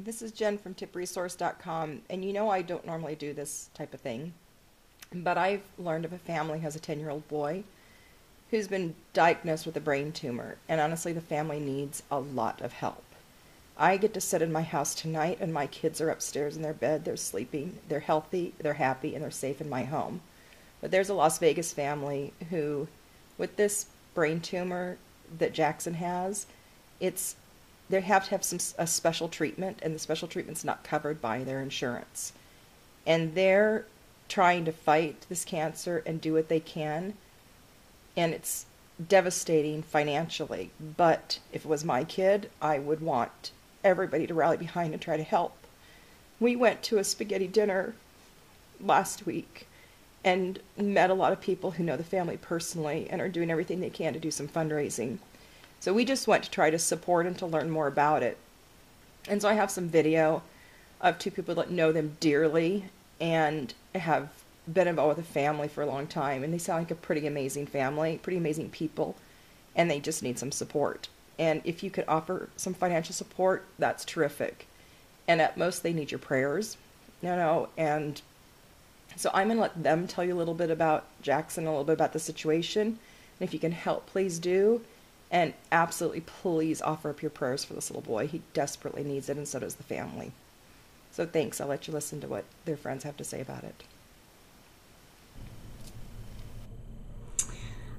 This is Jen from tipresource.com, and you know I don't normally do this type of thing, but I've learned of a family who has a 10-year-old boy who's been diagnosed with a brain tumor, and honestly the family needs a lot of help. I get to sit in my house tonight and my kids are upstairs in their bed, they're sleeping, they're healthy, they're happy, and they're safe in my home. But there's a Las Vegas family who, with this brain tumor that Jaxon has, they have to have a special treatment, and the special treatment's not covered by their insurance. And they're trying to fight this cancer and do what they can, and it's devastating financially. But if it was my kid, I would want everybody to rally behind and try to help. We went to a spaghetti dinner last week and met a lot of people who know the family personally and are doing everything they can to do some fundraising. So we just went to try to support and to learn more about it. And so I have some video of two people that know them dearly and have been involved with the family for a long time. And they sound like a pretty amazing family, pretty amazing people, and they just need some support. And if you could offer some financial support, that's terrific. And at most, they need your prayers, and so I'm going to let them tell you a little bit about Jaxon, a little bit about the situation. And if you can help, please do. And absolutely, please offer up your prayers for this little boy. He desperately needs it, and so does the family. So thanks. I'll let you listen to what their friends have to say about it.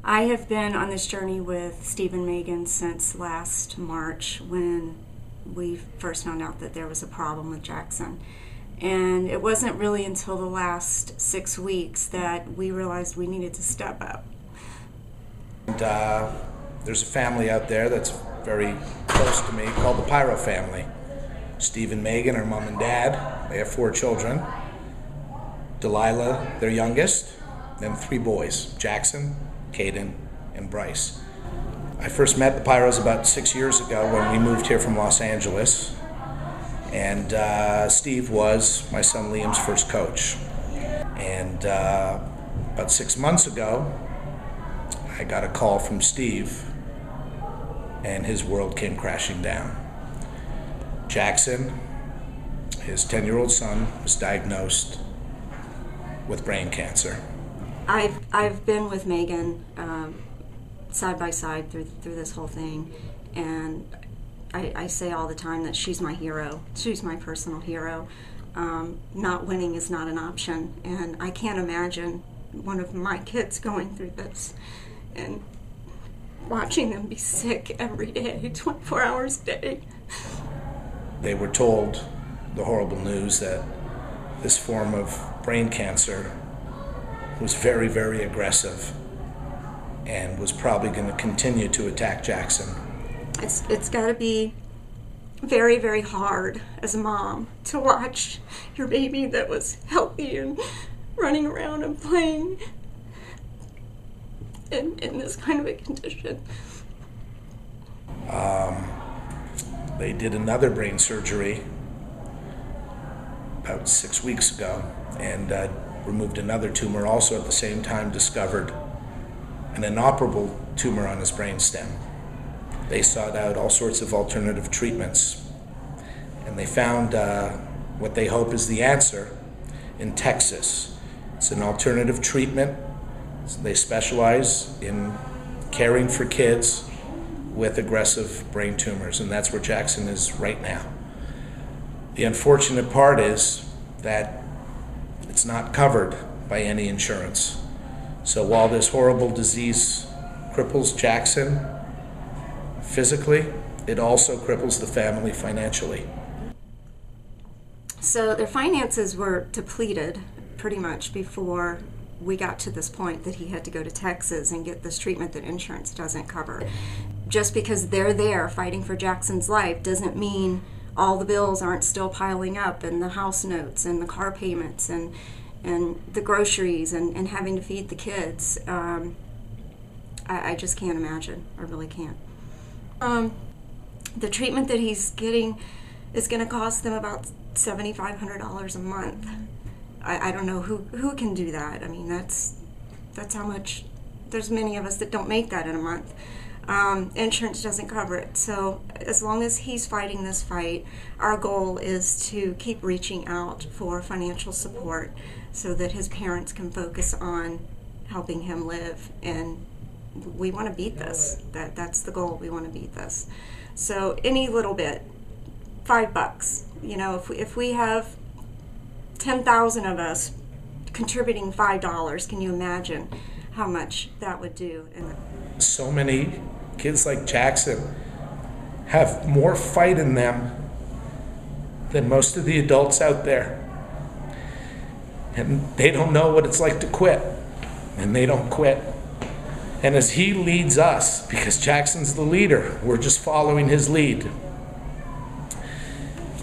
I have been on this journey with Steven and Meghan since last March, when we first found out that there was a problem with Jaxon. And it wasn't really until the last 6 weeks that we realized we needed to step up. And there's a family out there that's very close to me called the Piro family. Steven and Meghan are mom and dad. They have 4 children. Delilah, their youngest, then 3 boys, Jaxon, Cayden, and Bryce. I first met the Piros about 6 years ago when we moved here from Los Angeles. And Steve was my son Liam's first coach. And about 6 months ago, I got a call from Steve, and his world came crashing down. Jaxon, his 10-year-old son, was diagnosed with brain cancer. I've been with Meghan side by side through this whole thing, and I say all the time that she's my hero. She's my personal hero. Not winning is not an option, and I can't imagine one of my kids going through this and watching them be sick every day, 24 hours a day. They were told the horrible news that this form of brain cancer was very, very aggressive and was probably going to continue to attack Jaxon. It's got to be very, very hard as a mom to watch your baby that was healthy and running around and playing in this kind of a condition. They did another brain surgery about 6 weeks ago and removed another tumor, also at the same time discovered an inoperable tumor on his brainstem. They sought out all sorts of alternative treatments, and they found what they hope is the answer in Texas. It's an alternative treatment. They specialize in caring for kids with aggressive brain tumors, and that's where Jaxon is right now. The unfortunate part is that it's not covered by any insurance. So while this horrible disease cripples Jaxon physically, it also cripples the family financially. So their finances were depleted pretty much before we got to this point that he had to go to Texas and get this treatment that insurance doesn't cover. Just because they're there fighting for Jaxon's life doesn't mean all the bills aren't still piling up, and the house notes and the car payments and the groceries and having to feed the kids. I just can't imagine. I really can't. The treatment that he's getting is going to cost them about $7,500 a month. I don't know who can do that. I mean, that's how much. There's many of us that don't make that in a month. Insurance doesn't cover it. So as long as he's fighting this fight, our goal is to keep reaching out for financial support so that his parents can focus on helping him live. And we want to beat this. That's the goal. We want to beat this. So any little bit, $5. You know, if we have 10,000 of us contributing $5, can you imagine how much that would do? So many kids like Jaxon have more fight in them than most of the adults out there. And they don't know what it's like to quit. And they don't quit. And as he leads us, because Jackson's the leader, we're just following his lead.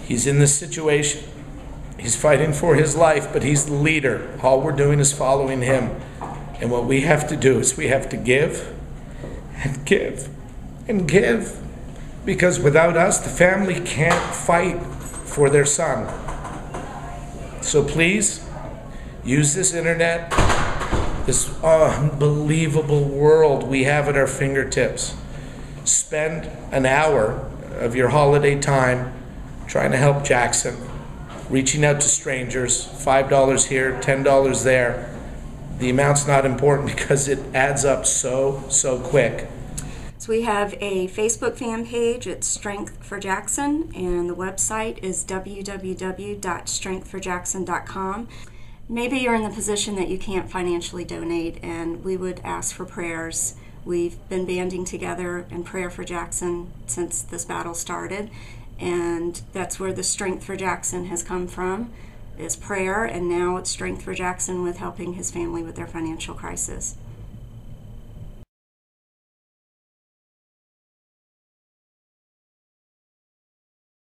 He's in this situation. He's fighting for his life, but he's the leader. All we're doing is following him. And what we have to do is we have to give and give and give. Because without us, the family can't fight for their son. So please, use this internet, this unbelievable world we have at our fingertips. Spend an hour of your holiday time trying to help Jaxon, reaching out to strangers, $5 here, $10 there. The amount's not important because it adds up so quick. So we have a Facebook fan page. It's Strength for Jaxon, and the website is www.strengthforjaxon.com. Maybe you're in the position that you can't financially donate, and we would ask for prayers. We've been banding together in prayer for Jaxon since this battle started, and that's where the Strength for Jaxon has come from, is prayer, and now it's Strength for Jaxon with helping his family with their financial crisis.